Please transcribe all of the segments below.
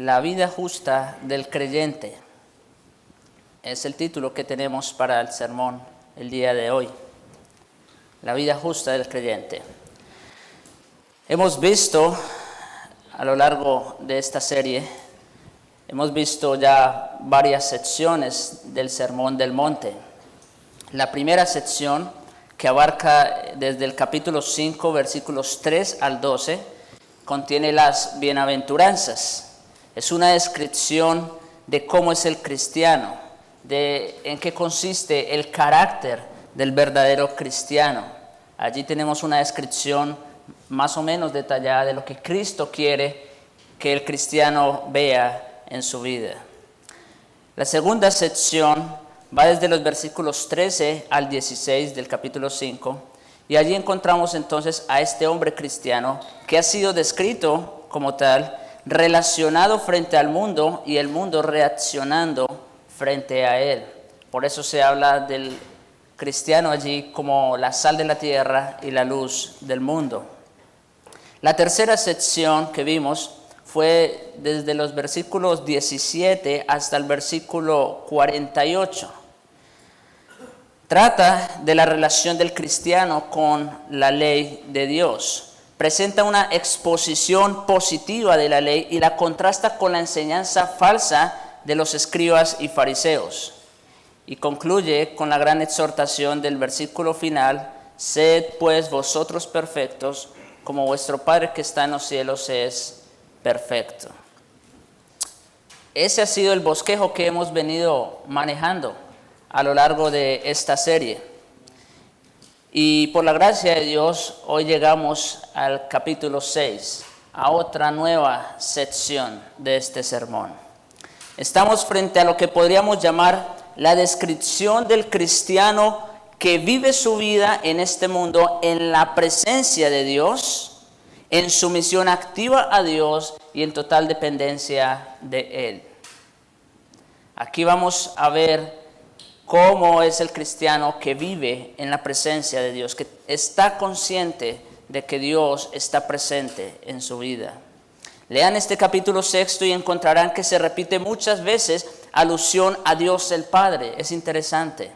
La vida justa del creyente. Es el título que tenemos para el sermón el día de hoy. La vida justa del creyente. Hemos visto a lo largo de esta serie, hemos visto ya varias secciones del Sermón del Monte. La primera sección, que abarca desde el capítulo 5, versículos 3 al 12, contiene las bienaventuranzas. Es una descripción de cómo es el cristiano, de en qué consiste el carácter del verdadero cristiano. Allí tenemos una descripción más o menos detallada de lo que Cristo quiere que el cristiano vea en su vida. La segunda sección va desde los versículos 13 al 16 del capítulo 5, y allí encontramos entonces a este hombre cristiano que ha sido descrito como tal, relacionado frente al mundo y el mundo reaccionando frente a él. Por eso se habla del cristiano allí como la sal de la tierra y la luz del mundo. La tercera sección que vimos fue desde los versículos 17 hasta el versículo 48. Trata de la relación del cristiano con la ley de Dios. Presenta una exposición positiva de la ley y la contrasta con la enseñanza falsa de los escribas y fariseos. Y concluye con la gran exhortación del versículo final: sed pues vosotros perfectos, como vuestro Padre que está en los cielos es perfecto. Ese ha sido el bosquejo que hemos venido manejando a lo largo de esta serie. Y por la gracia de Dios, hoy llegamos al capítulo 6, a otra nueva sección de este sermón. Estamos frente a lo que podríamos llamar la descripción del cristiano que vive su vida en este mundo en la presencia de Dios, en sumisión activa a Dios y en total dependencia de Él. Aquí vamos a ver cómo es el cristiano que vive en la presencia de Dios, que está consciente de que Dios está presente en su vida. Lean este capítulo 6 y encontrarán que se repite muchas veces alusión a Dios el Padre. Es interesante.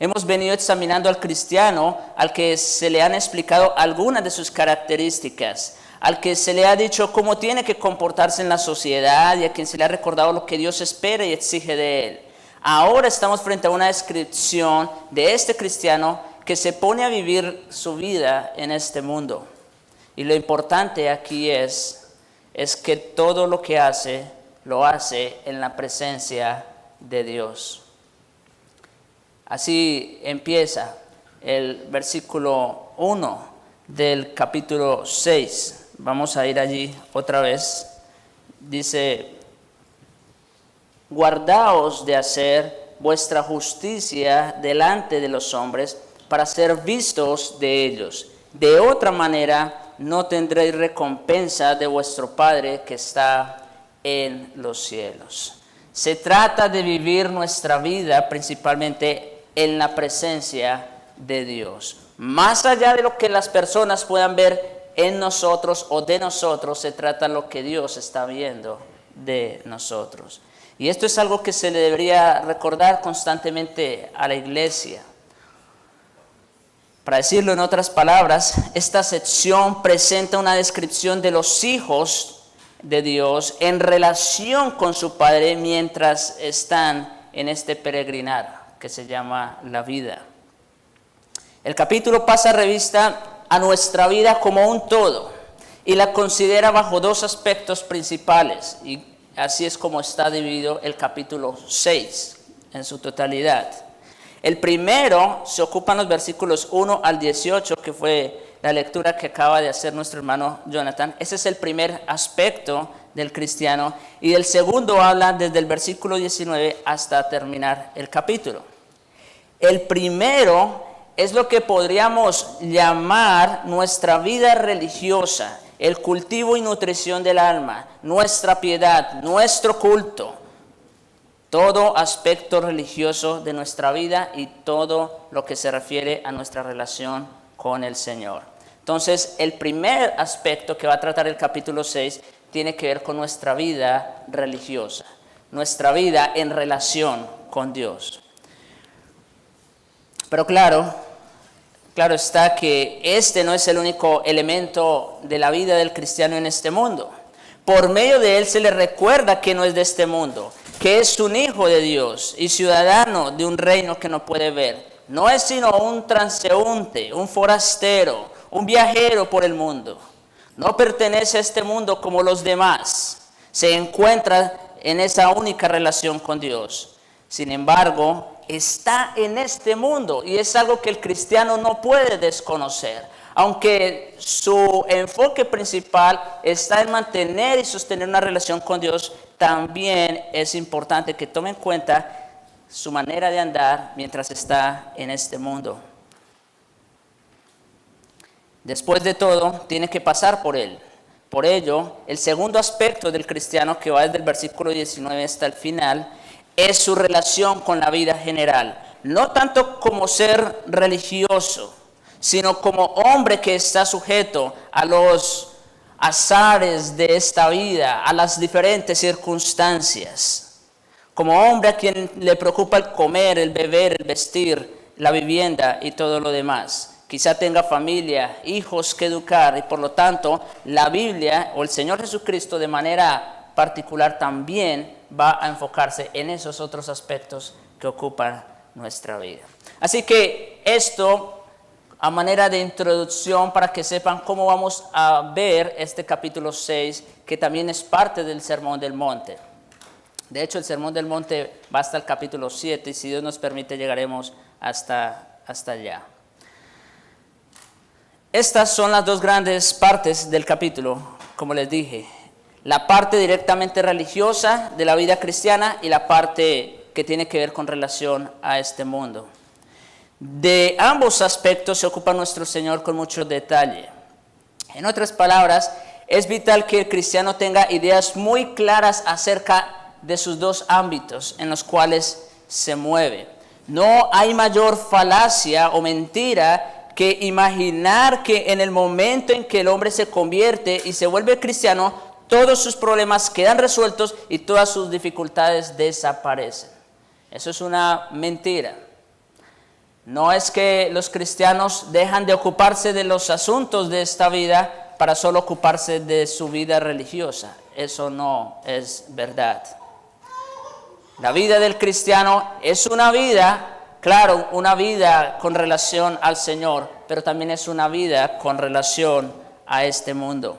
Hemos venido examinando al cristiano al que se le han explicado algunas de sus características, al que se le ha dicho cómo tiene que comportarse en la sociedad y a quien se le ha recordado lo que Dios espera y exige de él. Ahora estamos frente a una descripción de este cristiano que se pone a vivir su vida en este mundo. Y lo importante aquí es que todo lo que hace, lo hace en la presencia de Dios. Así empieza el versículo 1 del capítulo 6. Vamos a ir allí otra vez. Dice: guardaos de hacer vuestra justicia delante de los hombres para ser vistos de ellos. De otra manera no tendréis recompensa de vuestro Padre que está en los cielos. Se trata de vivir nuestra vida principalmente en la presencia de Dios. Más allá de lo que las personas puedan ver en nosotros o de nosotros, se trata de lo que Dios está viendo de nosotros. Y esto es algo que se le debería recordar constantemente a la iglesia. Para decirlo en otras palabras, esta sección presenta una descripción de los hijos de Dios en relación con su Padre mientras están en este peregrinar que se llama la vida. El capítulo pasa revista a nuestra vida como un todo y la considera bajo dos aspectos principales, y así es como está dividido el capítulo 6 en su totalidad. El primero se ocupa en los versículos 1 al 18, que fue la lectura que acaba de hacer nuestro hermano Jonathan. Ese es el primer aspecto del cristiano. Y el segundo habla desde el versículo 19 hasta terminar el capítulo. El primero es lo que podríamos llamar nuestra vida religiosa, el cultivo y nutrición del alma, nuestra piedad, nuestro culto, todo aspecto religioso de nuestra vida y todo lo que se refiere a nuestra relación con el Señor. Entonces, el primer aspecto que va a tratar el capítulo 6 tiene que ver con nuestra vida religiosa, nuestra vida en relación con Dios. Pero claro está que este no es el único elemento de la vida del cristiano en este mundo. Por medio de él se le recuerda que no es de este mundo, que es un hijo de Dios y ciudadano de un reino que no puede ver. No es sino un transeúnte, un forastero, un viajero por el mundo. No pertenece a este mundo como los demás. Se encuentra en esa única relación con Dios. Sin embargo, está en este mundo y es algo que el cristiano no puede desconocer. Aunque su enfoque principal está en mantener y sostener una relación con Dios, también es importante que tome en cuenta su manera de andar mientras está en este mundo. Después de todo, tiene que pasar por él. Por ello, el segundo aspecto del cristiano, que va desde el versículo 19 hasta el final, es su relación con la vida general. No tanto como ser religioso, sino como hombre que está sujeto a los azares de esta vida, a las diferentes circunstancias. Como hombre a quien le preocupa el comer, el beber, el vestir, la vivienda y todo lo demás. Quizá tenga familia, hijos que educar y por lo tanto la Biblia o el Señor Jesucristo de manera particular también va a enfocarse en esos otros aspectos que ocupan nuestra vida. Así que esto a manera de introducción para que sepan cómo vamos a ver este capítulo 6, que también es parte del Sermón del Monte. De hecho, el Sermón del Monte va hasta el capítulo 7 y si Dios nos permite llegaremos hasta allá. Estas son las dos grandes partes del capítulo, como les dije. La parte directamente religiosa de la vida cristiana y la parte que tiene que ver con relación a este mundo. De ambos aspectos se ocupa nuestro Señor con mucho detalle. En otras palabras, es vital que el cristiano tenga ideas muy claras acerca de sus dos ámbitos en los cuales se mueve. No hay mayor falacia o mentira que imaginar que en el momento en que el hombre se convierte y se vuelve cristiano, todos sus problemas quedan resueltos y todas sus dificultades desaparecen. Eso es una mentira. No es que los cristianos dejan de ocuparse de los asuntos de esta vida para solo ocuparse de su vida religiosa. Eso no es verdad. La vida del cristiano es una vida, claro, una vida con relación al Señor, pero también es una vida con relación a este mundo.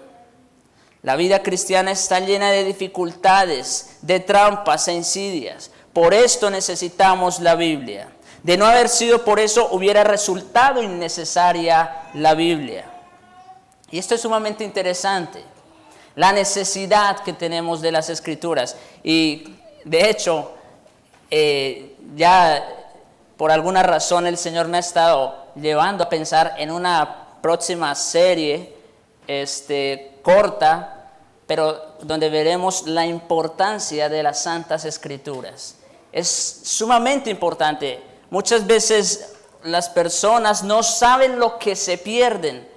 La vida cristiana está llena de dificultades, de trampas e insidias. Por esto necesitamos la Biblia. De no haber sido por eso, hubiera resultado innecesaria la Biblia. Y esto es sumamente interesante, la necesidad que tenemos de las Escrituras. Y de hecho, ya por alguna razón el Señor me ha estado llevando a pensar en una próxima serie corta, pero donde veremos la importancia de las Santas Escrituras. Es sumamente importante. Muchas veces las personas no saben lo que se pierden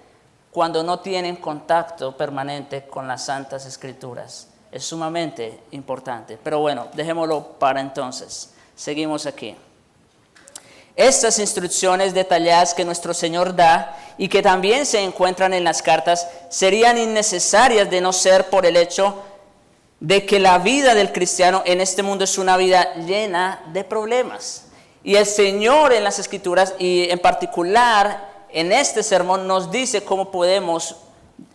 cuando no tienen contacto permanente con las Santas Escrituras. Es sumamente importante. Pero bueno, dejémoslo para entonces. Seguimos aquí. Estas instrucciones detalladas que nuestro Señor da y que también se encuentran en las cartas serían innecesarias de no ser por el hecho de que la vida del cristiano en este mundo es una vida llena de problemas. Y el Señor en las Escrituras y en particular en este sermón nos dice cómo podemos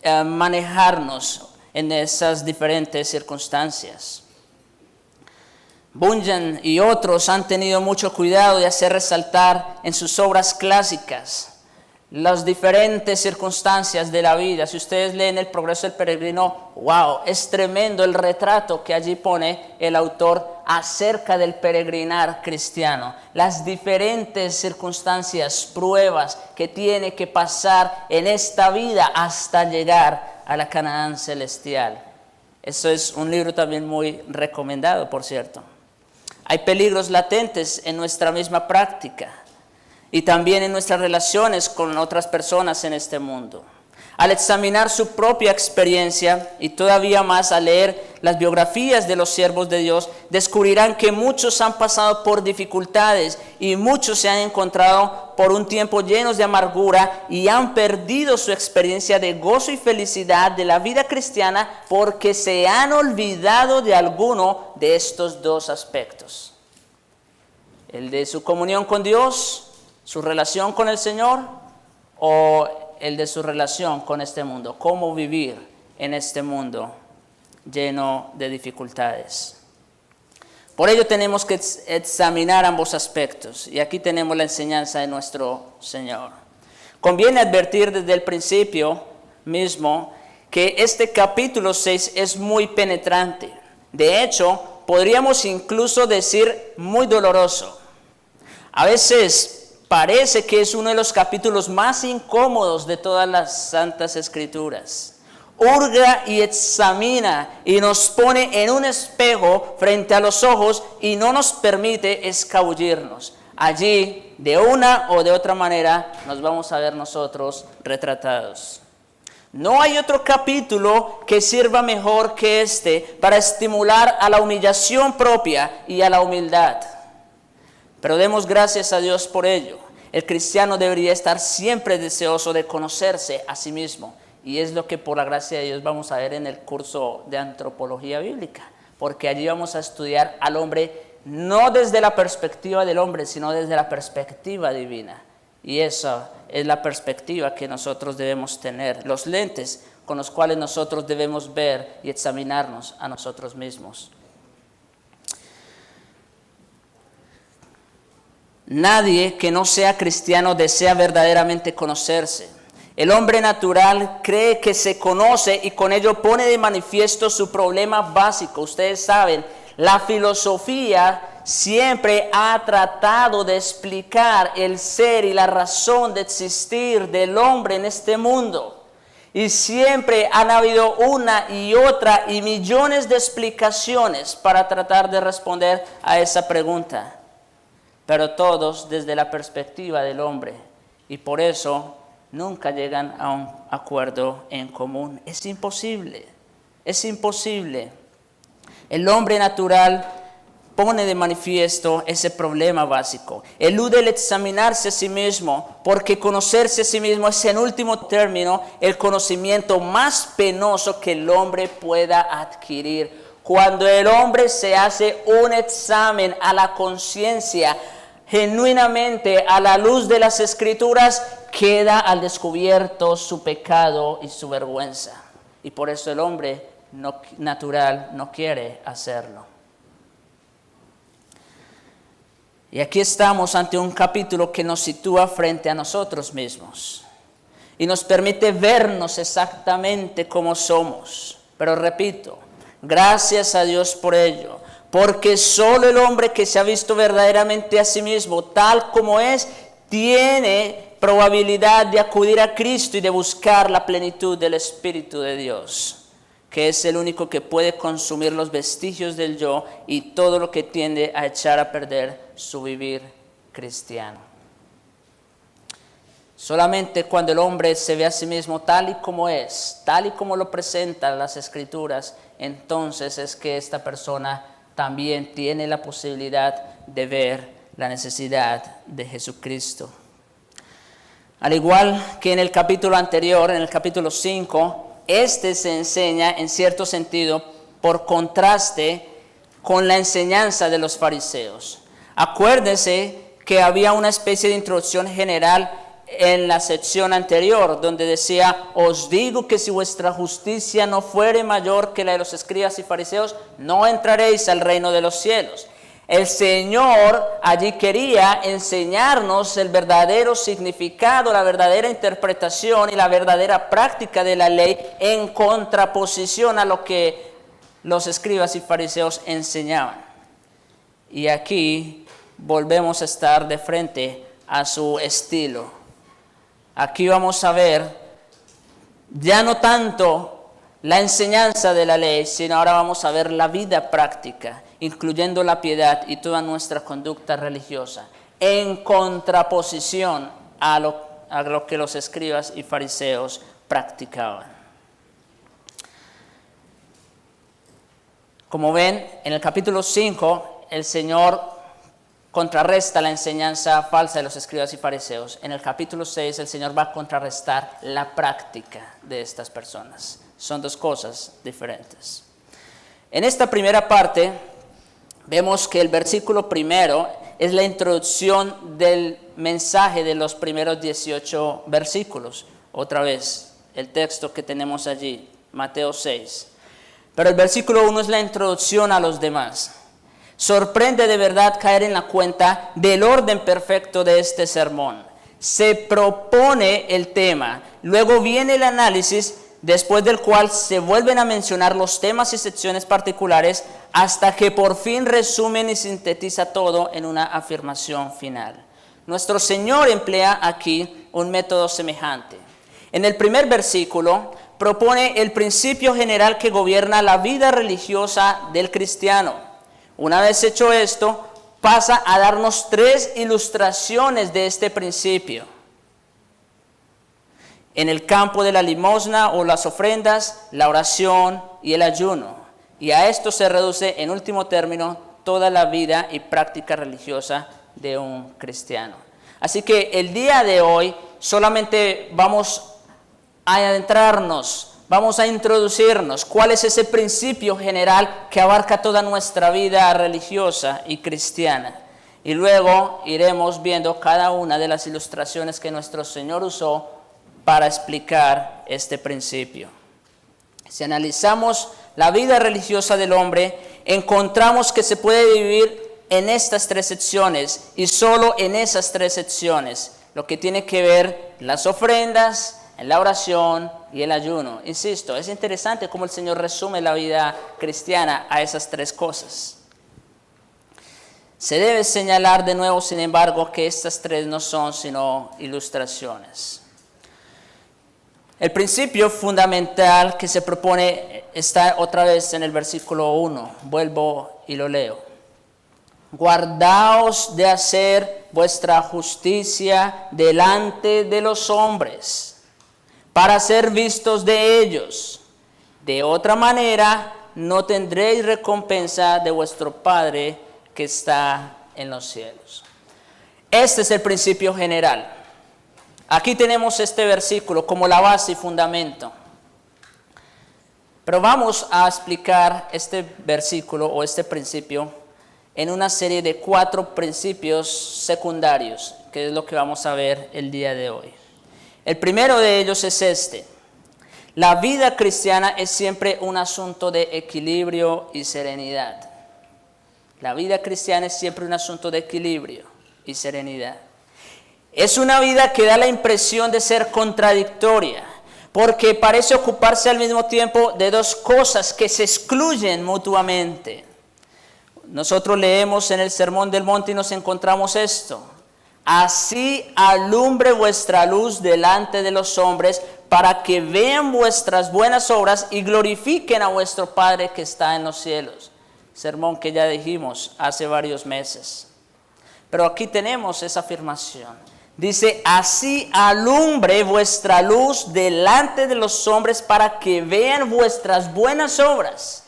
manejarnos en esas diferentes circunstancias. Bunyan y otros han tenido mucho cuidado de hacer resaltar en sus obras clásicas las diferentes circunstancias de la vida. Si ustedes leen El Progreso del Peregrino, wow, es tremendo el retrato que allí pone el autor acerca del peregrinar cristiano. Las diferentes circunstancias, pruebas que tiene que pasar en esta vida hasta llegar a la Canaán celestial. Eso es un libro también muy recomendado, por cierto. Hay peligros latentes en nuestra misma práctica y también en nuestras relaciones con otras personas en este mundo. Al examinar su propia experiencia y todavía más al leer las biografías de los siervos de Dios, descubrirán que muchos han pasado por dificultades y muchos se han encontrado por un tiempo llenos de amargura y han perdido su experiencia de gozo y felicidad de la vida cristiana porque se han olvidado de alguno de estos dos aspectos. El de su comunión con Dios, su relación con el Señor, o el de su relación con este mundo, cómo vivir en este mundo lleno de dificultades. Por ello tenemos que examinar ambos aspectos, y aquí tenemos la enseñanza de nuestro Señor. Conviene advertir desde el principio mismo que este capítulo 6 es muy penetrante. De hecho, podríamos incluso decir muy doloroso. A veces parece que es uno de los capítulos más incómodos de todas las Santas Escrituras. Hurga y examina y nos pone en un espejo frente a los ojos y no nos permite escabullirnos. Allí, de una o de otra manera, nos vamos a ver nosotros retratados. No hay otro capítulo que sirva mejor que este para estimular a la humillación propia y a la humildad. Pero demos gracias a Dios por ello. El cristiano debería estar siempre deseoso de conocerse a sí mismo. Y es lo que por la gracia de Dios vamos a ver en el curso de antropología bíblica. Porque allí vamos a estudiar al hombre no desde la perspectiva del hombre, sino desde la perspectiva divina. Y esa es la perspectiva que nosotros debemos tener. Los lentes con los cuales nosotros debemos ver y examinarnos a nosotros mismos. Nadie que no sea cristiano desea verdaderamente conocerse. El hombre natural cree que se conoce y con ello pone de manifiesto su problema básico. Ustedes saben, la filosofía siempre ha tratado de explicar el ser y la razón de existir del hombre en este mundo. Y siempre han habido una y otra y millones de explicaciones para tratar de responder a esa pregunta. Pero todos desde la perspectiva del hombre, y por eso nunca llegan a un acuerdo en común. Es imposible, es imposible. El hombre natural pone de manifiesto ese problema básico. Elude el examinarse a sí mismo, porque conocerse a sí mismo es en último término el conocimiento más penoso que el hombre pueda adquirir. Cuando el hombre se hace un examen a la conciencia, genuinamente a la luz de las Escrituras, queda al descubierto su pecado y su vergüenza. Y por eso el hombre natural no quiere hacerlo. Y aquí estamos ante un capítulo que nos sitúa frente a nosotros mismos y nos permite vernos exactamente como somos. Pero repito, gracias a Dios por ello. Porque solo el hombre que se ha visto verdaderamente a sí mismo, tal como es, tiene probabilidad de acudir a Cristo y de buscar la plenitud del Espíritu de Dios, que es el único que puede consumir los vestigios del yo y todo lo que tiende a echar a perder su vivir cristiano. Solamente cuando el hombre se ve a sí mismo tal y como es, tal y como lo presentan las Escrituras, entonces es que esta persona también tiene la posibilidad de ver la necesidad de Jesucristo. Al igual que en el capítulo anterior, en el capítulo 5, este se enseña en cierto sentido por contraste con la enseñanza de los fariseos. Acuérdense que había una especie de introducción general en la sección anterior, donde decía: os digo que si vuestra justicia no fuere mayor que la de los escribas y fariseos, no entraréis al reino de los cielos. El Señor allí quería enseñarnos el verdadero significado, la verdadera interpretación y la verdadera práctica de la ley en contraposición a lo que los escribas y fariseos enseñaban. Y aquí volvemos a estar de frente a su estilo. Aquí vamos a ver ya no tanto la enseñanza de la ley, sino ahora vamos a ver la vida práctica, incluyendo la piedad y toda nuestra conducta religiosa, en contraposición a lo que los escribas y fariseos practicaban. Como ven, en el capítulo 5, el Señor contrarresta la enseñanza falsa de los escribas y fariseos. En el capítulo 6, el Señor va a contrarrestar la práctica de estas personas. Son dos cosas diferentes. En esta primera parte, vemos que el versículo primero es la introducción del mensaje de los primeros 18 versículos. Otra vez, el texto que tenemos allí, Mateo 6. Pero el versículo 1 es la introducción a los demás. Sorprende de verdad caer en la cuenta del orden perfecto de este sermón. Se propone el tema, luego viene el análisis, después del cual se vuelven a mencionar los temas y secciones particulares hasta que por fin resumen y sintetiza todo en una afirmación final. Nuestro Señor emplea aquí un método semejante. En el primer versículo propone el principio general que gobierna la vida religiosa del cristiano. Una vez hecho esto, pasa a darnos 3 ilustraciones de este principio. En el campo de la limosna o las ofrendas, la oración y el ayuno. Y a esto se reduce, en último término, toda la vida y práctica religiosa de un cristiano. Así que el día de hoy solamente vamos a adentrarnos, vamos a introducirnos cuál es ese principio general que abarca toda nuestra vida religiosa y cristiana. Y luego iremos viendo cada una de las ilustraciones que nuestro Señor usó para explicar este principio. Si analizamos la vida religiosa del hombre, encontramos que se puede dividir en estas 3 secciones y solo en esas 3 secciones, lo que tiene que ver las ofrendas, en la oración y el ayuno. Insisto, es interesante cómo el Señor resume la vida cristiana a esas 3 cosas. Se debe señalar de nuevo, sin embargo, que estas 3 no son sino ilustraciones. El principio fundamental que se propone está otra vez en el versículo 1. Vuelvo y lo leo. Guardaos de hacer vuestra justicia delante de los hombres, para ser vistos de ellos. De otra manera, no tendréis recompensa de vuestro Padre que está en los cielos. Este es el principio general. Aquí tenemos este versículo como la base y fundamento. Pero vamos a explicar este versículo o este principio en una serie de 4 principios secundarios, que es lo que vamos a ver el día de hoy. El primero de ellos es este. La vida cristiana es siempre un asunto de equilibrio y serenidad. La vida cristiana es siempre un asunto de equilibrio y serenidad. Es una vida que da la impresión de ser contradictoria, porque parece ocuparse al mismo tiempo de 2 cosas que se excluyen mutuamente. Nosotros leemos en el Sermón del Monte y nos encontramos esto. Así alumbre vuestra luz delante de los hombres, para que vean vuestras buenas obras y glorifiquen a vuestro Padre que está en los cielos. Sermón que ya dijimos hace varios meses. Pero aquí tenemos esa afirmación. Dice, así alumbre vuestra luz delante de los hombres, para que vean vuestras buenas obras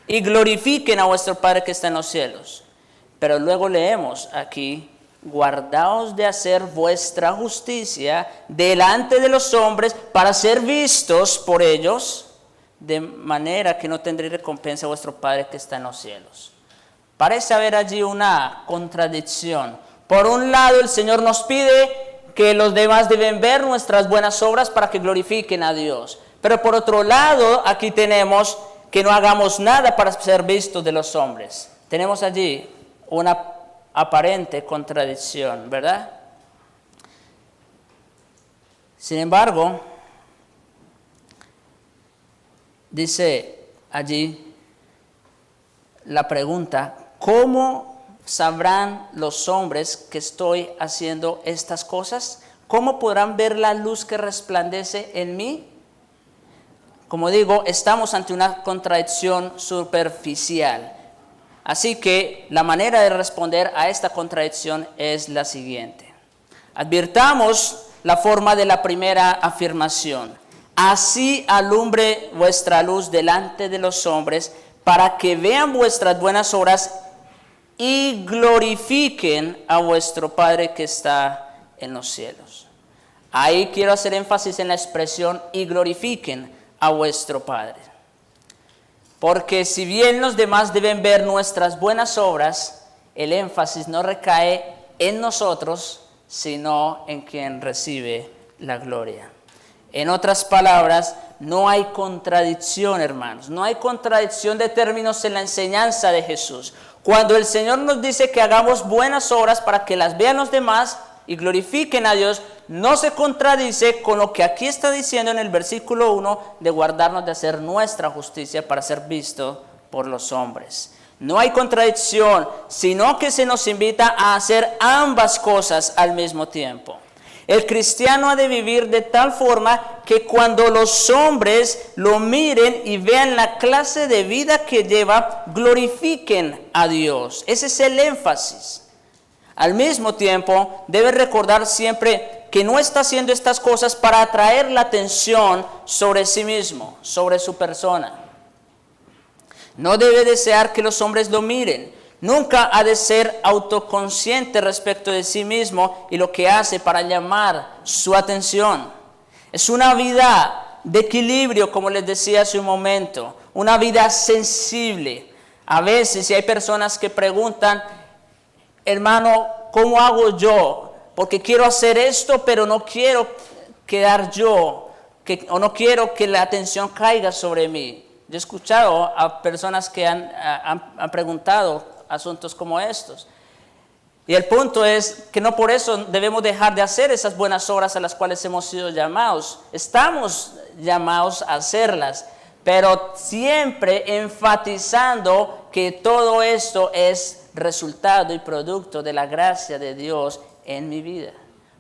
y glorifiquen a vuestro Padre que está en los cielos. Pero luego leemos aquí, guardaos de hacer vuestra justicia delante de los hombres para ser vistos por ellos, de manera que no tendréis recompensa a vuestro Padre que está en los cielos. Parece haber allí una contradicción. Por un lado, el Señor nos pide que los demás deben ver nuestras buenas obras para que glorifiquen a Dios. Pero por otro lado, aquí tenemos que no hagamos nada para ser vistos de los hombres. Tenemos allí una aparente contradicción, ¿verdad? Sin embargo, dice allí la pregunta, ¿cómo sabrán los hombres que estoy haciendo estas cosas? ¿Cómo podrán ver la luz que resplandece en mí? Como digo, estamos ante una contradicción superficial. Así que la manera de responder a esta contradicción es la siguiente. Advirtamos la forma de la primera afirmación. Así alumbre vuestra luz delante de los hombres, para que vean vuestras buenas obras y glorifiquen a vuestro Padre que está en los cielos. Ahí quiero hacer énfasis en la expresión y glorifiquen a vuestro Padre. Porque si bien los demás deben ver nuestras buenas obras, el énfasis no recae en nosotros, sino en quien recibe la gloria. En otras palabras, no hay contradicción, hermanos. No hay contradicción de términos en la enseñanza de Jesús. Cuando el Señor nos dice que hagamos buenas obras para que las vean los demás y glorifiquen a Dios, no se contradice con lo que aquí está diciendo en el versículo 1 de guardarnos de hacer nuestra justicia para ser visto por los hombres. No hay contradicción, sino que se nos invita a hacer ambas cosas al mismo tiempo. El cristiano ha de vivir de tal forma que cuando los hombres lo miren y vean la clase de vida que lleva, glorifiquen a Dios. Ese es el énfasis. Al mismo tiempo, debe recordar siempre que no está haciendo estas cosas para atraer la atención sobre sí mismo, sobre su persona. No debe desear que los hombres lo miren. Nunca ha de ser autoconsciente respecto de sí mismo y lo que hace para llamar su atención. Es una vida de equilibrio, como les decía hace un momento, una vida sensible. A veces, si hay personas que preguntan, hermano, ¿cómo hago yo? Porque quiero hacer esto, pero no quiero quedar yo, o no quiero que la atención caiga sobre mí. Yo he escuchado a personas que han preguntado asuntos como estos. Y el punto es que no por eso debemos dejar de hacer esas buenas obras a las cuales hemos sido llamados. Estamos llamados a hacerlas, pero siempre enfatizando que todo esto es resultado y producto de la gracia de Dios en mi vida.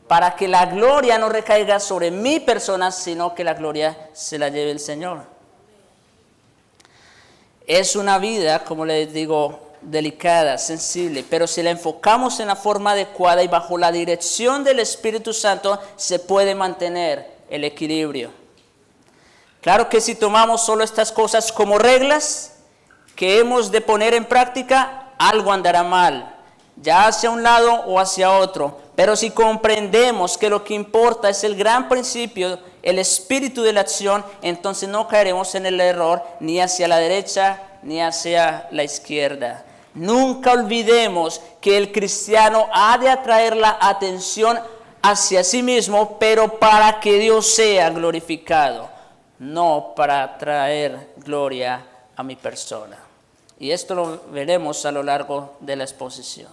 Para que la gloria no recaiga sobre mi persona, sino que la gloria se la lleve el Señor. Es una vida, como les digo, delicada, sensible, pero si la enfocamos en la forma adecuada y bajo la dirección del Espíritu Santo, se puede mantener el equilibrio. Claro que si tomamos solo estas cosas como reglas que hemos de poner en práctica, algo andará mal, ya hacia un lado o hacia otro. Pero si comprendemos que lo que importa es el gran principio, el espíritu de la acción, entonces no caeremos en el error ni hacia la derecha ni hacia la izquierda. Nunca olvidemos que el cristiano ha de atraer la atención hacia sí mismo, pero para que Dios sea glorificado, no para traer gloria a mi persona. Y esto lo veremos a lo largo de la exposición.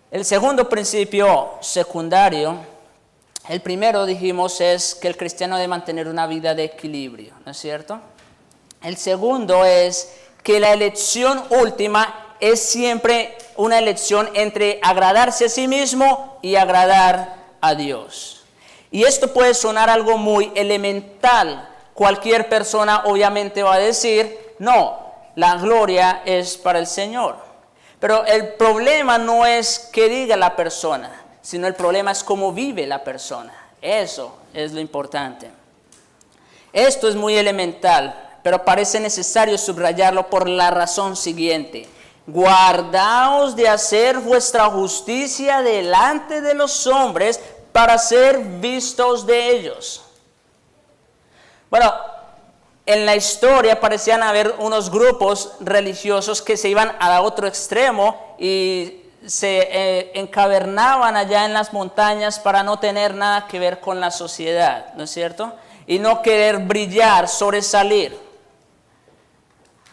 El segundo principio secundario, el primero dijimos es que el cristiano debe mantener una vida de equilibrio, ¿no es cierto? El segundo es que la elección última es siempre una elección entre agradarse a sí mismo y agradar a Dios. Y esto puede sonar algo muy elemental. Cualquier persona obviamente va a decir, no, la gloria es para el Señor. Pero el problema no es que diga la persona, sino el problema es cómo vive la persona. Eso es lo importante. Esto es muy elemental, pero parece necesario subrayarlo por la razón siguiente. Guardaos de hacer vuestra justicia delante de los hombres para ser vistos de ellos. Bueno, en la historia parecían haber unos grupos religiosos que se iban al otro extremo y se encavernaban allá en las montañas para no tener nada que ver con la sociedad, ¿no es cierto? Y no querer brillar, sobresalir.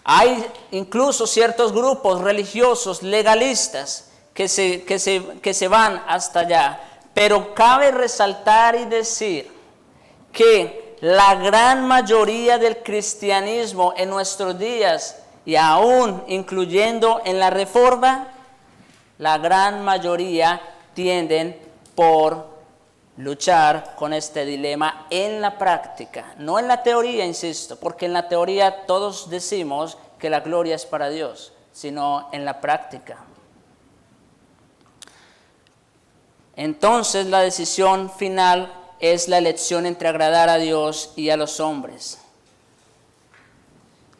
Hay incluso ciertos grupos religiosos legalistas que se van hasta allá. Pero cabe resaltar y decir que la gran mayoría del cristianismo en nuestros días, y aún incluyendo en la Reforma, la gran mayoría tienden por luchar con este dilema en la práctica, no en la teoría, insisto, porque en la teoría todos decimos que la gloria es para Dios, sino en la práctica. Entonces la decisión final es la elección entre agradar a Dios y a los hombres.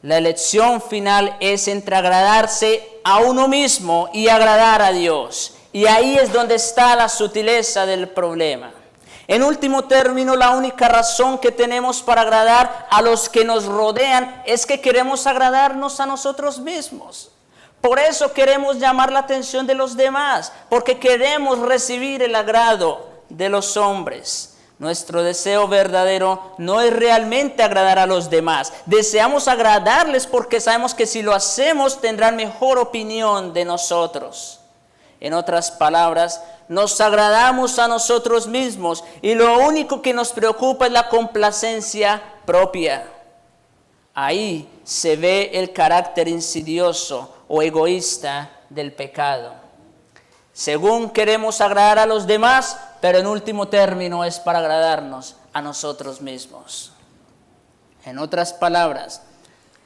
La elección final es entre agradarse a uno mismo y agradar a Dios. Y ahí es donde está la sutileza del problema. En último término, la única razón que tenemos para agradar a los que nos rodean es que queremos agradarnos a nosotros mismos. Por eso queremos llamar la atención de los demás, porque queremos recibir el agrado de los hombres. Nuestro deseo verdadero no es realmente agradar a los demás. Deseamos agradarles porque sabemos que si lo hacemos tendrán mejor opinión de nosotros. En otras palabras, nos agradamos a nosotros mismos y lo único que nos preocupa es la complacencia propia. Ahí se ve el carácter insidioso o egoísta del pecado. Según queremos agradar a los demás, pero en último término es para agradarnos a nosotros mismos. En otras palabras,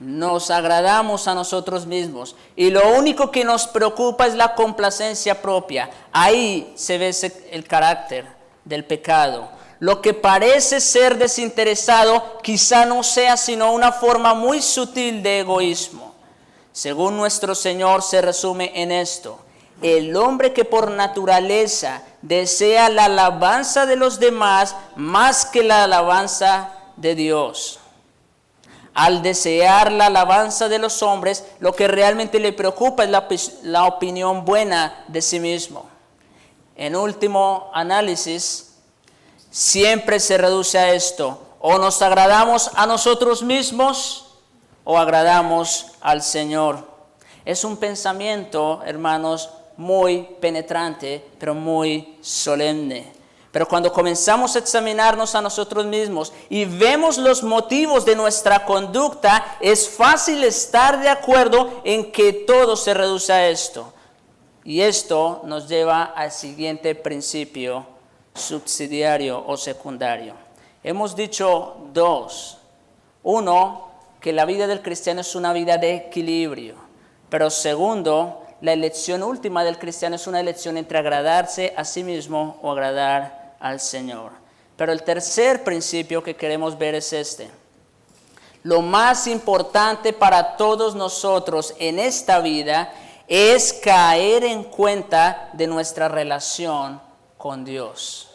nos agradamos a nosotros mismos y lo único que nos preocupa es la complacencia propia. Ahí se ve el carácter del pecado. Lo que parece ser desinteresado quizá no sea sino una forma muy sutil de egoísmo. Según nuestro Señor se resume en esto: el hombre que por naturaleza desea la alabanza de los demás más que la alabanza de Dios. Al desear la alabanza de los hombres, lo que realmente le preocupa es la opinión buena de sí mismo. En último análisis, siempre se reduce a esto: o nos agradamos a nosotros mismos o agradamos al Señor. Es un pensamiento, hermanos, muy penetrante, pero muy solemne. Pero cuando comenzamos a examinarnos a nosotros mismos y vemos los motivos de nuestra conducta, es fácil estar de acuerdo en que todo se reduce a esto. Y esto nos lleva al siguiente principio subsidiario o secundario. Hemos dicho dos. Uno, que la vida del cristiano es una vida de equilibrio. Pero segundo, la elección última del cristiano es una elección entre agradarse a sí mismo o agradar al Señor. Pero el tercer principio que queremos ver es este: lo más importante para todos nosotros en esta vida es caer en cuenta de nuestra relación con Dios.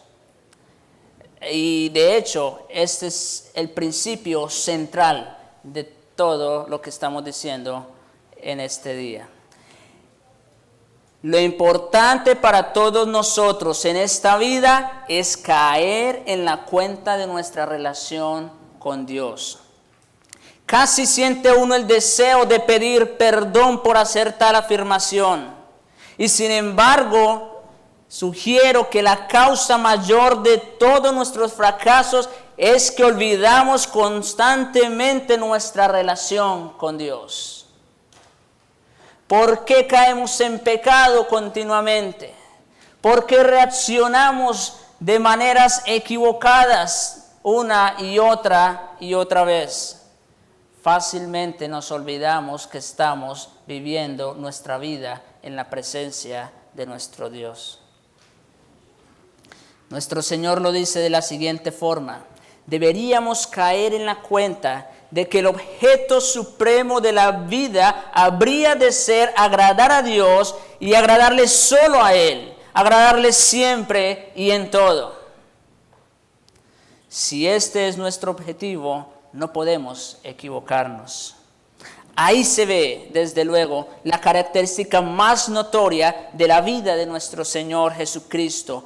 Y de hecho, este es el principio central de todo lo que estamos diciendo en este día. Lo importante para todos nosotros en esta vida es caer en la cuenta de nuestra relación con Dios. Casi siente uno el deseo de pedir perdón por hacer tal afirmación. Y sin embargo, sugiero que la causa mayor de todos nuestros fracasos es que olvidamos constantemente nuestra relación con Dios. ¿Por qué caemos en pecado continuamente? ¿Por qué reaccionamos de maneras equivocadas una y otra vez? Fácilmente nos olvidamos que estamos viviendo nuestra vida en la presencia de nuestro Dios. Nuestro Señor lo dice de la siguiente forma: deberíamos caer en la cuenta de que el objeto supremo de la vida habría de ser agradar a Dios y agradarle solo a Él, agradarle siempre y en todo. Si este es nuestro objetivo, no podemos equivocarnos. Ahí se ve, desde luego, la característica más notoria de la vida de nuestro Señor Jesucristo.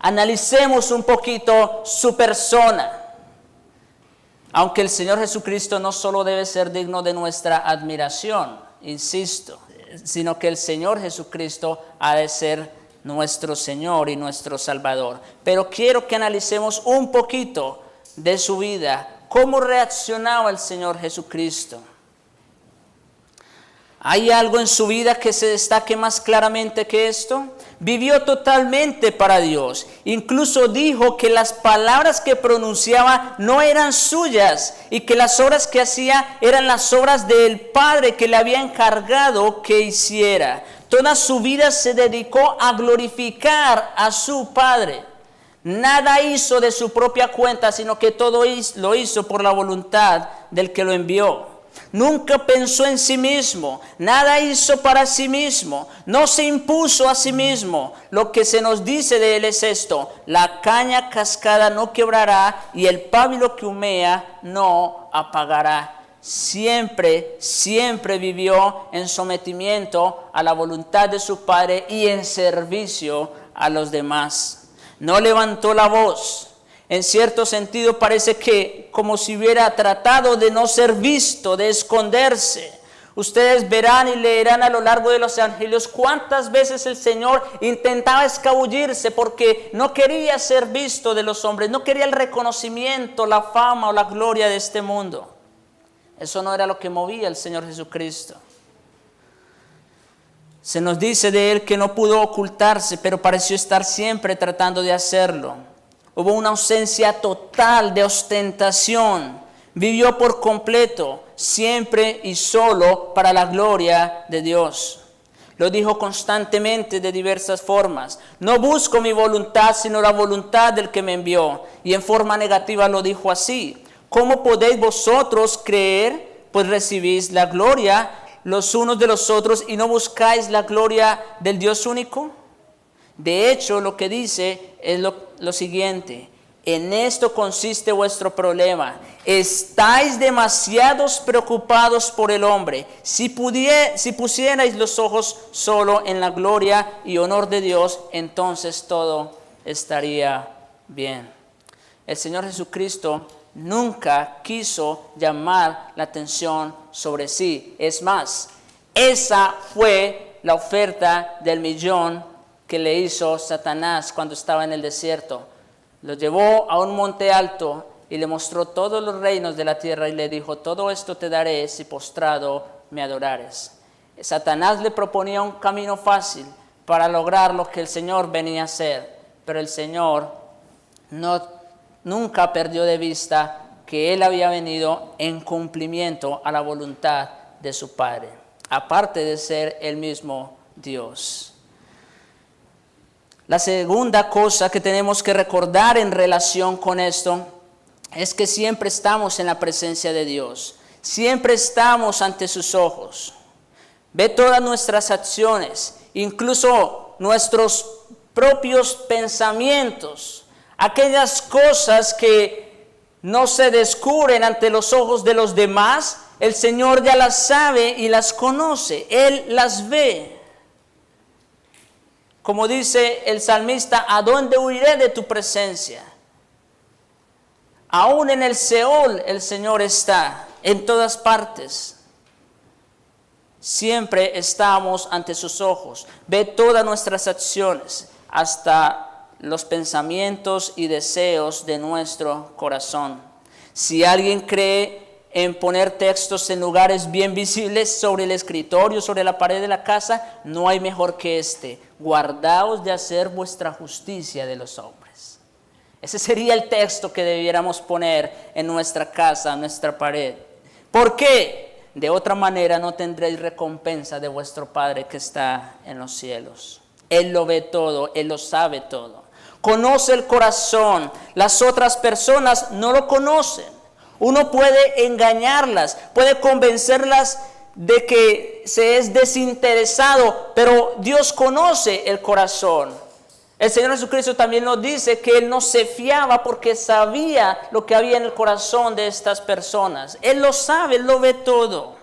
Analicemos un poquito su persona. Aunque el Señor Jesucristo no solo debe ser digno de nuestra admiración, insisto, sino que el Señor Jesucristo ha de ser nuestro Señor y nuestro Salvador. Pero quiero que analicemos un poquito de su vida, cómo reaccionaba el Señor Jesucristo. ¿Hay algo en su vida que se destaque más claramente que esto? Vivió totalmente para Dios. Incluso dijo que las palabras que pronunciaba no eran suyas y que las obras que hacía eran las obras del Padre que le había encargado que hiciera. Toda su vida se dedicó a glorificar a su Padre. Nada hizo de su propia cuenta, sino que todo lo hizo por la voluntad del que lo envió. Nunca pensó en sí mismo, nada hizo para sí mismo, no se impuso a sí mismo. Lo que se nos dice de él es esto: la caña cascada no quebrará y el pábilo que humea no apagará. Siempre vivió en sometimiento a la voluntad de su Padre y en servicio a los demás. No levantó la voz. En cierto sentido parece que como si hubiera tratado de no ser visto, de esconderse. Ustedes verán y leerán a lo largo de los evangelios cuántas veces el Señor intentaba escabullirse porque no quería ser visto de los hombres, no quería el reconocimiento, la fama o la gloria de este mundo. Eso no era lo que movía al Señor Jesucristo. Se nos dice de él que no pudo ocultarse, pero pareció estar siempre tratando de hacerlo. Hubo una ausencia total de ostentación. Vivió por completo, siempre y solo para la gloria de Dios. Lo dijo constantemente de diversas formas. No busco mi voluntad, sino la voluntad del que me envió. Y en forma negativa lo dijo así: ¿cómo podéis vosotros creer, pues recibís la gloria los unos de los otros y no buscáis la gloria del Dios único? De hecho, lo que dice es lo siguiente: en esto consiste vuestro problema. Estáis demasiados preocupados por el hombre. Si pusierais los ojos solo en la gloria y honor de Dios, entonces todo estaría bien. El Señor Jesucristo nunca quiso llamar la atención sobre sí. Es más, esa fue la oferta del millón que le hizo Satanás cuando estaba en el desierto. Lo llevó a un monte alto y le mostró todos los reinos de la tierra y le dijo: todo esto te daré si postrado me adorares. Satanás le proponía un camino fácil para lograr lo que el Señor venía a hacer, pero el Señor nunca perdió de vista que Él había venido en cumplimiento a la voluntad de su Padre, aparte de ser el mismo Dios. La segunda cosa que tenemos que recordar en relación con esto es que siempre estamos en la presencia de Dios, siempre estamos ante sus ojos. Ve todas nuestras acciones, incluso nuestros propios pensamientos, aquellas cosas que no se descubren ante los ojos de los demás. El Señor ya las sabe y las conoce, Él las ve. Como dice el salmista: ¿a dónde huiré de tu presencia? Aún en el Seol el Señor está, en todas partes. Siempre estamos ante sus ojos. Ve todas nuestras acciones, hasta los pensamientos y deseos de nuestro corazón. Si alguien cree en poner textos en lugares bien visibles, sobre el escritorio, sobre la pared de la casa, no hay mejor que este: guardaos de hacer vuestra justicia de los hombres. Ese sería el texto que debiéramos poner en nuestra casa, en nuestra pared. ¿Por qué? De otra manera no tendréis recompensa de vuestro Padre que está en los cielos. Él lo ve todo, Él lo sabe todo. Conoce el corazón. Las otras personas no lo conocen. Uno puede engañarlas, puede convencerlas de que se es desinteresado, pero Dios conoce el corazón. El Señor Jesucristo también nos dice que Él no se fiaba porque sabía lo que había en el corazón de estas personas. Él lo sabe, Él lo ve todo.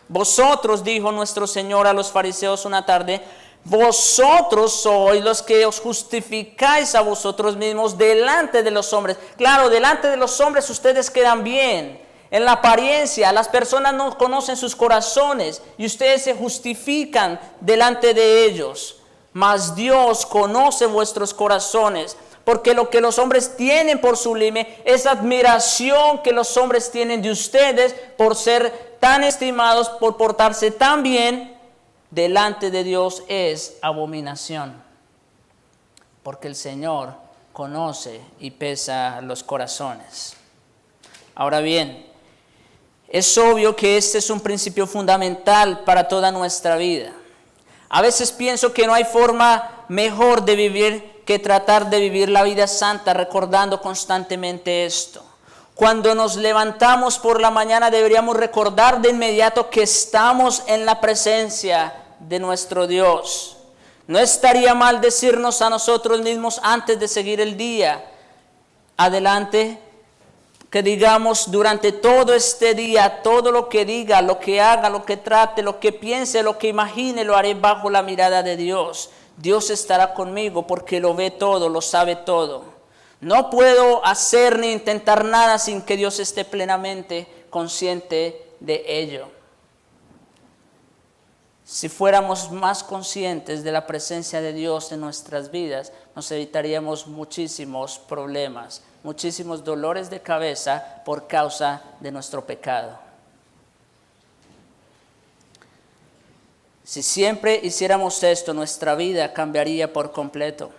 Vosotros, dijo nuestro Señor a los fariseos una tarde, vosotros sois los que os justificáis a vosotros mismos delante de los hombres. Claro, delante de los hombres ustedes quedan bien. En la apariencia, las personas no conocen sus corazones y ustedes se justifican delante de ellos. Mas Dios conoce vuestros corazones, porque lo que los hombres tienen por sublime es admiración que los hombres tienen de ustedes por ser tan estimados, por portarse tan bien. Delante de Dios es abominación, porque el Señor conoce y pesa los corazones. Ahora bien, es obvio que este es un principio fundamental para toda nuestra vida. A veces pienso que no hay forma mejor de vivir que tratar de vivir la vida santa recordando constantemente esto. Cuando nos levantamos por la mañana deberíamos recordar de inmediato que estamos en la presencia de nuestro Dios. No estaría mal decirnos a nosotros mismos antes de seguir el día adelante, que digamos durante todo este día, todo lo que diga, lo que haga, lo que trate, lo que piense, lo que imagine, lo haré bajo la mirada de Dios. Dios estará conmigo porque lo ve todo, lo sabe todo. No puedo hacer ni intentar nada sin que Dios esté plenamente consciente de ello. Si fuéramos más conscientes de la presencia de Dios en nuestras vidas, nos evitaríamos muchísimos problemas, muchísimos dolores de cabeza por causa de nuestro pecado. Si siempre hiciéramos esto, nuestra vida cambiaría por completo.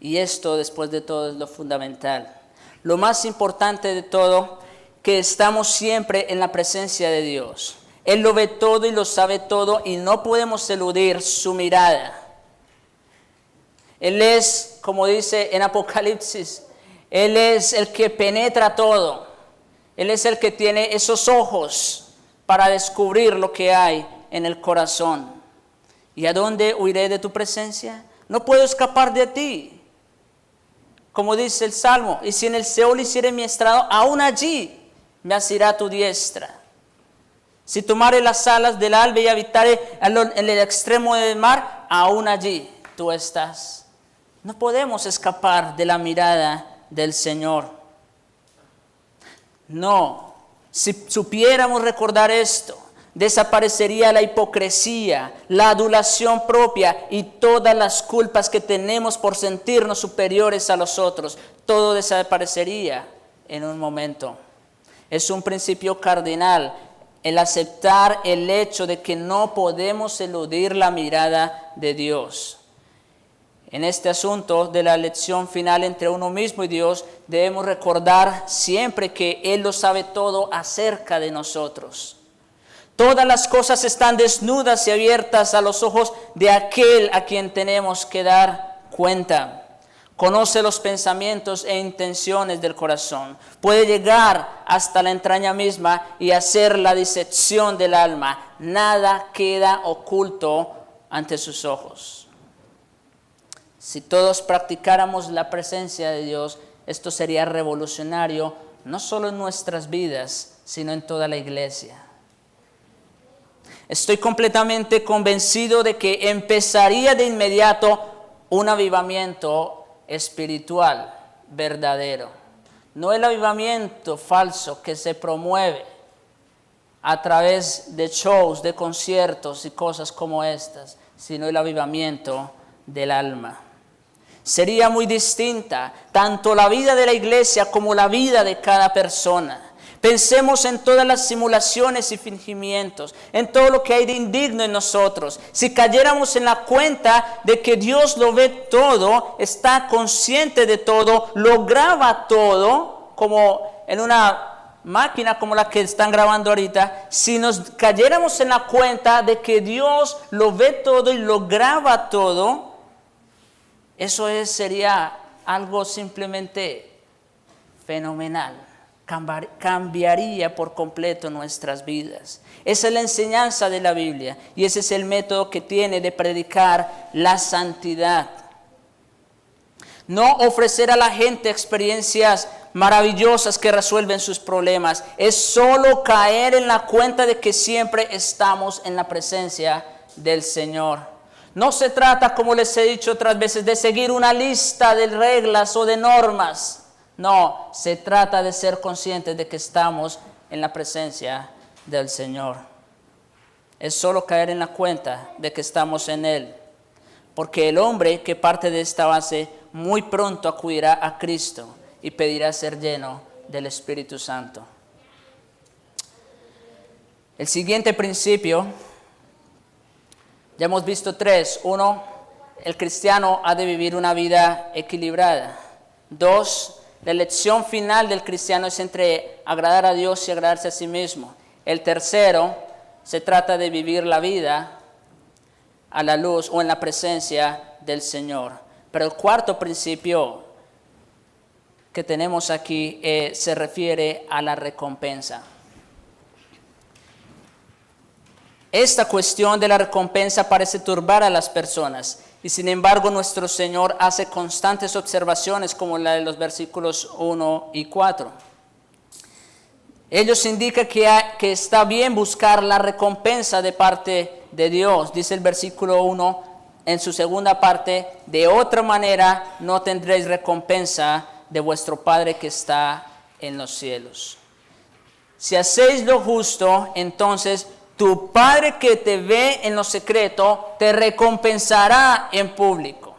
Y esto, después de todo, es lo fundamental. Lo más importante de todo, que estamos siempre en la presencia de Dios. Él lo ve todo y lo sabe todo y no podemos eludir su mirada. Él es, como dice en Apocalipsis, Él es el que penetra todo. Él es el que tiene esos ojos para descubrir lo que hay en el corazón. ¿Y a dónde huiré de tu presencia? No puedo escapar de ti. Como dice el Salmo, y si en el Seol hiciere mi estrado, aún allí me asirá tu diestra. Si tomare las alas del alba y habitare en el extremo del mar, aún allí tú estás. No podemos escapar de la mirada del Señor. No, si supiéramos recordar esto, desaparecería la hipocresía, la adulación propia y todas las culpas que tenemos por sentirnos superiores a los otros. Todo desaparecería en un momento. Es un principio cardinal el aceptar el hecho de que no podemos eludir la mirada de Dios. En este asunto de la elección final entre uno mismo y Dios, debemos recordar siempre que Él lo sabe todo acerca de nosotros. Todas las cosas están desnudas y abiertas a los ojos de aquel a quien tenemos que dar cuenta. Conoce los pensamientos e intenciones del corazón. Puede llegar hasta la entraña misma y hacer la disección del alma. Nada queda oculto ante sus ojos. Si todos practicáramos la presencia de Dios, esto sería revolucionario, no solo en nuestras vidas, sino en toda la iglesia. Estoy completamente convencido de que empezaría de inmediato un avivamiento espiritual verdadero. No el avivamiento falso que se promueve a través de shows, de conciertos y cosas como estas, sino el avivamiento del alma. Sería muy distinta tanto la vida de la iglesia como la vida de cada persona. Pensemos en todas las simulaciones y fingimientos, en todo lo que hay de indigno en nosotros. Si cayéramos en la cuenta de que Dios lo ve todo, está consciente de todo, lo graba todo, como en una máquina como la que están grabando ahorita, si nos cayéramos en la cuenta de que Dios lo ve todo y lo graba todo, eso sería algo simplemente fenomenal. Cambiaría por completo nuestras vidas. Esa es la enseñanza de la Biblia y ese es el método que tiene de predicar la santidad. No ofrecer a la gente experiencias maravillosas que resuelven sus problemas, es solo caer en la cuenta de que siempre estamos en la presencia del Señor. No se trata, como les he dicho otras veces, de seguir una lista de reglas o de normas. No, se trata de ser conscientes de que estamos en la presencia del Señor. Es solo caer en la cuenta de que estamos en Él. Porque el hombre que parte de esta base muy pronto acudirá a Cristo y pedirá ser lleno del Espíritu Santo. El siguiente principio, ya hemos visto tres. 1, el cristiano ha de vivir una vida equilibrada. 2, la elección final del cristiano es entre agradar a Dios y agradarse a sí mismo. El tercero, se trata de vivir la vida a la luz o en la presencia del Señor. Pero el cuarto principio que tenemos aquí se refiere a la recompensa. Esta cuestión de la recompensa parece turbar a las personas y sin embargo nuestro Señor hace constantes observaciones como la de los versículos 1 y 4. Ellos indican que está bien buscar la recompensa de parte de Dios. Dice el versículo 1 en su segunda parte: de otra manera no tendréis recompensa de vuestro Padre que está en los cielos. Si hacéis lo justo, entonces tu Padre que te ve en lo secreto te recompensará en público.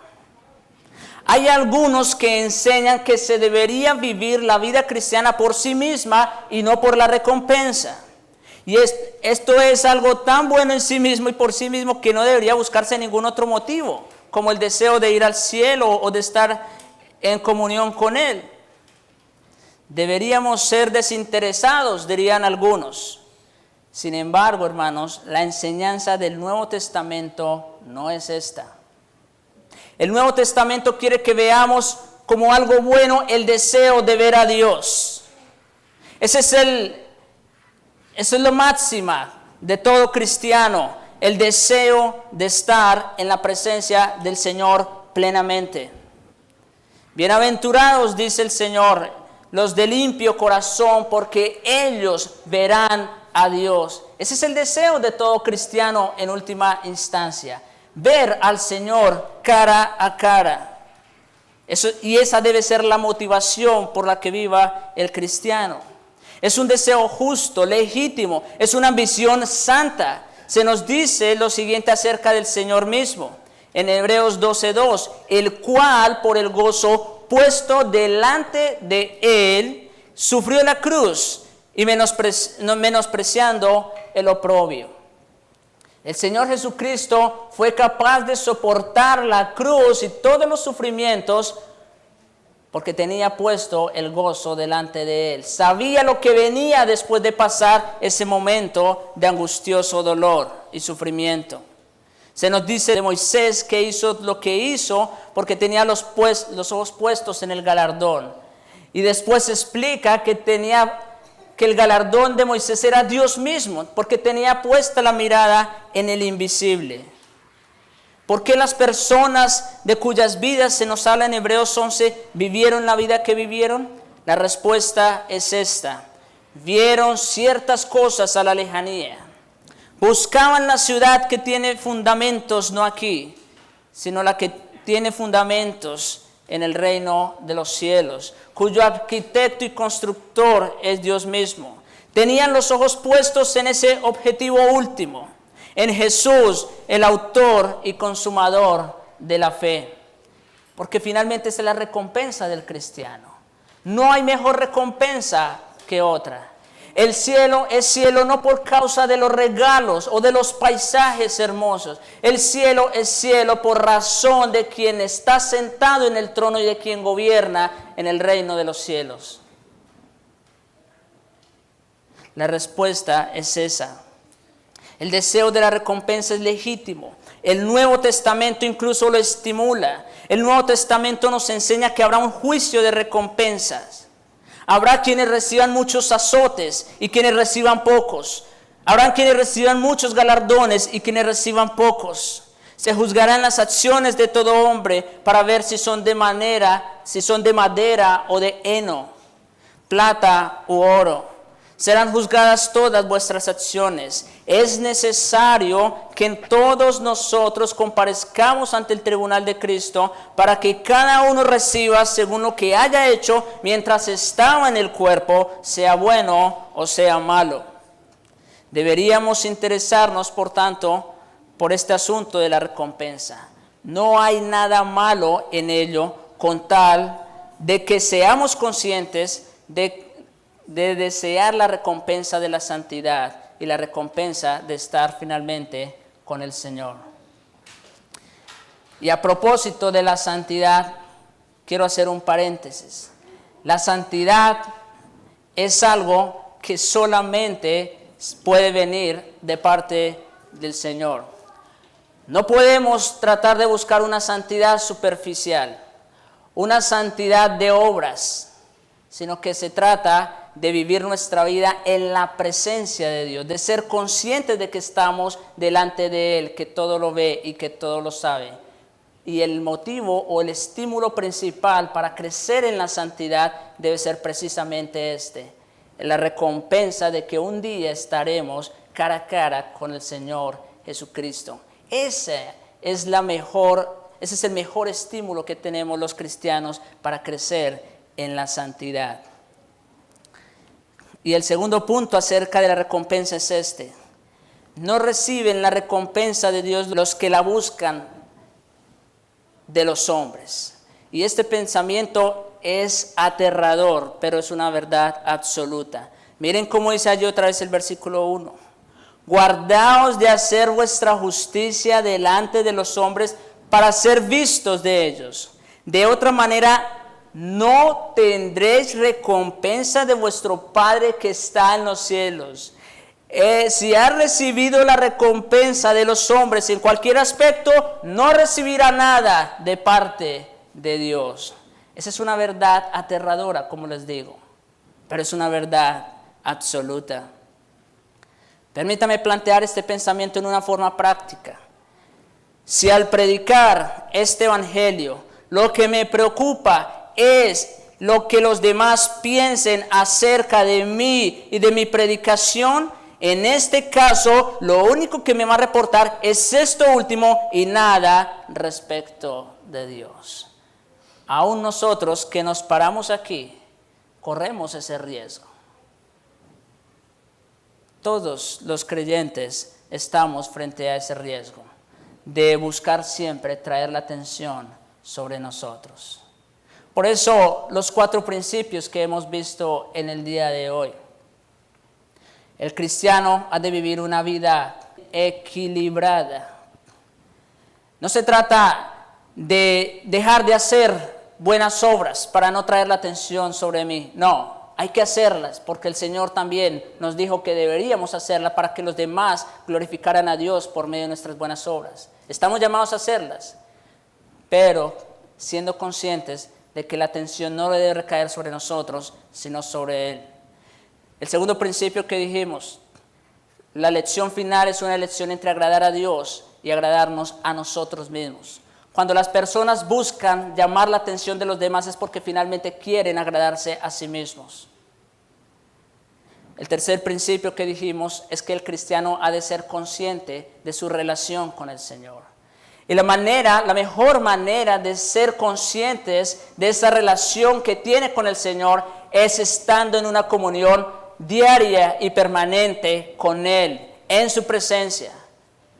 Hay algunos que enseñan que se debería vivir la vida cristiana por sí misma y no por la recompensa. Y esto es algo tan bueno en sí mismo y por sí mismo que no debería buscarse ningún otro motivo, como el deseo de ir al cielo o de estar en comunión con Él. Deberíamos ser desinteresados, dirían algunos. Sin embargo, hermanos, la enseñanza del Nuevo Testamento no es esta. El Nuevo Testamento quiere que veamos como algo bueno el deseo de ver a Dios. Eso es lo máxima de todo cristiano, el deseo de estar en la presencia del Señor plenamente. Bienaventurados, dice el Señor, los de limpio corazón, porque ellos verán a Dios. Ese es el deseo de todo cristiano en última instancia, ver al Señor cara a cara. Y esa debe ser la motivación por la que viva el cristiano. Es un deseo justo, legítimo, es una ambición santa. Se nos dice lo siguiente acerca del Señor mismo, en Hebreos 12:2, el cual por el gozo puesto delante de Él sufrió la cruz y menospreciando el oprobio. El Señor Jesucristo fue capaz de soportar la cruz y todos los sufrimientos porque tenía puesto el gozo delante de Él. Sabía lo que venía después de pasar ese momento de angustioso dolor y sufrimiento. Se nos dice de Moisés que hizo lo que hizo porque tenía los ojos puestos en el galardón. Y después se explica que el galardón de Moisés era Dios mismo, porque tenía puesta la mirada en el invisible. ¿Por qué las personas de cuyas vidas se nos habla en Hebreos 11 vivieron la vida que vivieron? La respuesta es esta: vieron ciertas cosas a la lejanía. Buscaban la ciudad que tiene fundamentos, no aquí, sino la que tiene fundamentos en el reino de los cielos, cuyo arquitecto y constructor es Dios mismo. Tenían los ojos puestos en ese objetivo último, en Jesús, el autor y consumador de la fe, porque finalmente es la recompensa del cristiano. No hay mejor recompensa que otra. El cielo es cielo no por causa de los regalos o de los paisajes hermosos. El cielo es cielo por razón de quien está sentado en el trono y de quien gobierna en el reino de los cielos. La respuesta es esa. El deseo de la recompensa es legítimo. El Nuevo Testamento incluso lo estimula. El Nuevo Testamento nos enseña que habrá un juicio de recompensas. Habrá quienes reciban muchos azotes y quienes reciban pocos. Habrán quienes reciban muchos galardones y quienes reciban pocos. Se juzgarán las acciones de todo hombre para ver si son de madera o de heno, plata u oro. Serán juzgadas todas vuestras acciones. Es necesario que todos nosotros comparezcamos ante el tribunal de Cristo para que cada uno reciba según lo que haya hecho mientras estaba en el cuerpo, sea bueno o sea malo. Deberíamos interesarnos, por tanto, por este asunto de la recompensa. No hay nada malo en ello con tal de que seamos conscientes de desear la recompensa de la santidad y la recompensa de estar finalmente con el Señor. Y a propósito de la santidad, quiero hacer un paréntesis. La santidad es algo que solamente puede venir de parte del Señor. No podemos tratar de buscar una santidad superficial, una santidad de obras, sino que se trata de vivir nuestra vida en la presencia de Dios, de ser conscientes de que estamos delante de Él, que todo lo ve y que todo lo sabe. Y el motivo o el estímulo principal para crecer en la santidad debe ser precisamente la recompensa de que un día estaremos cara a cara con el Señor Jesucristo. Ese es el mejor estímulo que tenemos los cristianos para crecer en la santidad. Y el segundo punto acerca de la recompensa es no reciben la recompensa de Dios los que la buscan de los hombres. Y este pensamiento es aterrador, pero es una verdad absoluta. Miren cómo dice allí otra vez el versículo 1. Guardaos de hacer vuestra justicia delante de los hombres para ser vistos de ellos. De otra manera, no tendréis recompensa de vuestro Padre que está en los cielos. Si ha recibido la recompensa de los hombres en cualquier aspecto, no recibirá nada de parte de Dios. Esa es una verdad aterradora, como les digo, pero es una verdad absoluta. Permítame plantear este pensamiento en una forma práctica. Si al predicar este evangelio, lo que me preocupa es lo que los demás piensen acerca de mí y de mi predicación, en este caso, lo único que me va a reportar es esto último y nada respecto de Dios. Aún nosotros que nos paramos aquí, corremos ese riesgo. Todos los creyentes estamos frente a ese riesgo de buscar siempre traer la atención sobre nosotros. Por eso, los 4 principios que hemos visto en el día de hoy. El cristiano ha de vivir una vida equilibrada. No se trata de dejar de hacer buenas obras para no traer la atención sobre mí. No, hay que hacerlas porque el Señor también nos dijo que deberíamos hacerlas para que los demás glorificaran a Dios por medio de nuestras buenas obras. Estamos llamados a hacerlas, pero siendo conscientes de que la atención no debe recaer sobre nosotros, sino sobre Él. El segundo principio que dijimos, la lección final es una elección entre agradar a Dios y agradarnos a nosotros mismos. Cuando las personas buscan llamar la atención de los demás es porque finalmente quieren agradarse a sí mismos. El tercer principio que dijimos es que el cristiano ha de ser consciente de su relación con el Señor. Y la mejor manera de ser conscientes de esa relación que tiene con el Señor es estando en una comunión diaria y permanente con Él, en su presencia,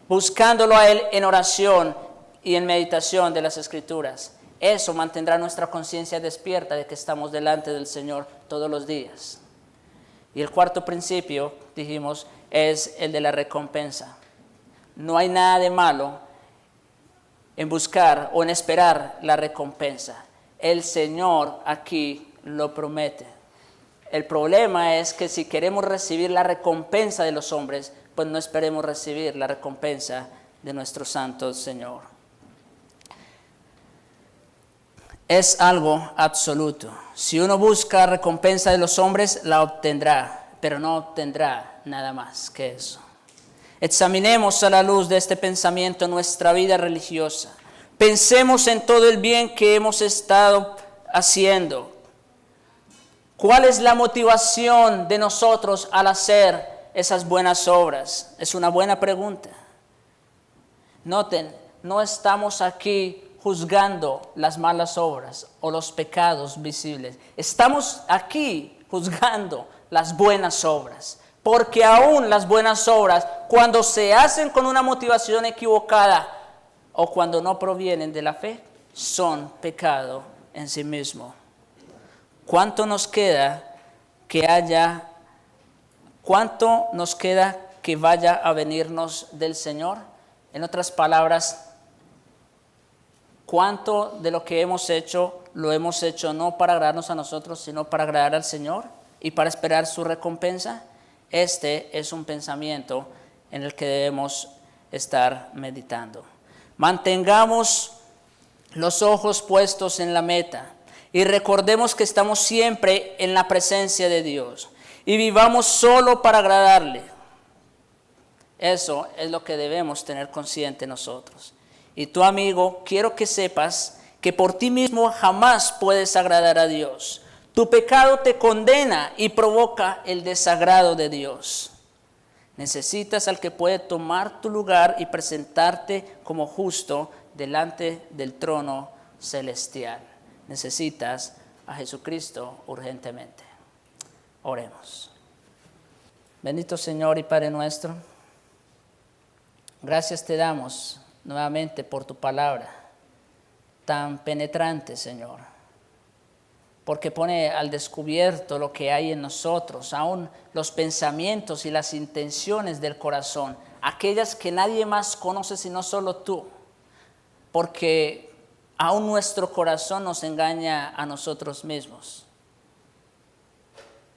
buscándolo a Él en oración y en meditación de las Escrituras. Eso mantendrá nuestra conciencia despierta de que estamos delante del Señor todos los días. Y el cuarto principio, dijimos, es el de la recompensa. No hay nada de malo en buscar o en esperar la recompensa. El Señor aquí lo promete. El problema es que si queremos recibir la recompensa de los hombres, pues no esperemos recibir la recompensa de nuestro santo Señor. Es algo absoluto. Si uno busca recompensa de los hombres, la obtendrá, pero no obtendrá nada más que eso. Examinemos a la luz de este pensamiento nuestra vida religiosa. Pensemos en todo el bien que hemos estado haciendo. ¿Cuál es la motivación de nosotros al hacer esas buenas obras? Es una buena pregunta. Noten, no estamos aquí juzgando las malas obras o los pecados visibles. Estamos aquí juzgando las buenas obras. Porque aún las buenas obras, cuando se hacen con una motivación equivocada o cuando no provienen de la fe, son pecado en sí mismo. ¿Cuánto nos queda que vaya a venirnos del Señor? En otras palabras, ¿cuánto de lo que hemos hecho lo hemos hecho no para agradarnos a nosotros, sino para agradar al Señor y para esperar su recompensa? Este es un pensamiento en el que debemos estar meditando. Mantengamos los ojos puestos en la meta y recordemos que estamos siempre en la presencia de Dios y vivamos solo para agradarle. Eso es lo que debemos tener consciente nosotros. Y tú, amigo, quiero que sepas que por ti mismo jamás puedes agradar a Dios. Tu pecado te condena y provoca el desagrado de Dios. Necesitas al que puede tomar tu lugar y presentarte como justo delante del trono celestial. Necesitas a Jesucristo urgentemente. Oremos. Bendito Señor y Padre nuestro, gracias te damos nuevamente por tu palabra tan penetrante, Señor, porque pone al descubierto lo que hay en nosotros, aún los pensamientos y las intenciones del corazón, aquellas que nadie más conoce sino solo tú, porque aún nuestro corazón nos engaña a nosotros mismos.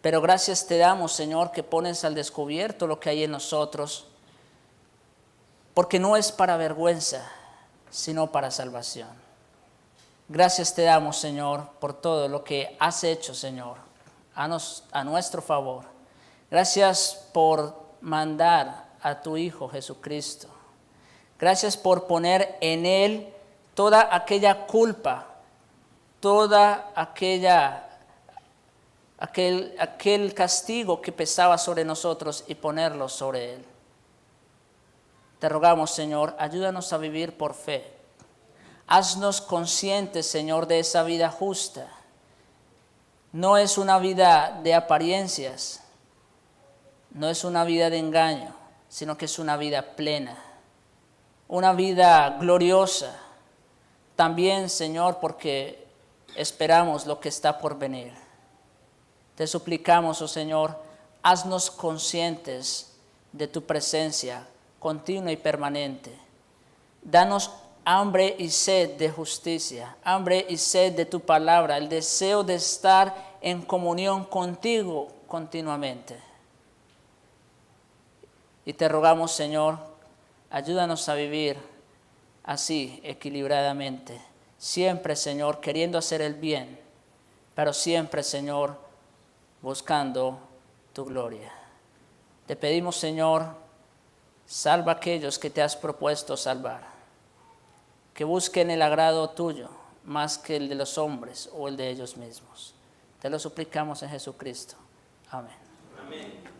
Pero gracias te damos, Señor, que pones al descubierto lo que hay en nosotros, porque no es para vergüenza, sino para salvación. Gracias te damos, Señor, por todo lo que has hecho, Señor, a nuestro favor. Gracias por mandar a tu Hijo Jesucristo. Gracias por poner en Él toda aquella culpa, toda aquel castigo que pesaba sobre nosotros y ponerlo sobre Él. Te rogamos, Señor, ayúdanos a vivir por fe. Haznos conscientes, Señor, de esa vida justa. No es una vida de apariencias, no es una vida de engaño, sino que es una vida plena, una vida gloriosa. También, Señor, porque esperamos lo que está por venir. Te suplicamos, oh Señor, haznos conscientes de tu presencia continua y permanente. Danos hambre y sed de justicia, hambre y sed de tu palabra, el deseo de estar en comunión contigo continuamente. Y te rogamos, Señor, ayúdanos a vivir así, equilibradamente. Siempre, Señor, queriendo hacer el bien, pero siempre, Señor, buscando tu gloria. Te pedimos, Señor, salva a aquellos que te has propuesto salvar, que busquen el agrado tuyo más que el de los hombres o el de ellos mismos. Te lo suplicamos en Jesucristo. Amén. Amén.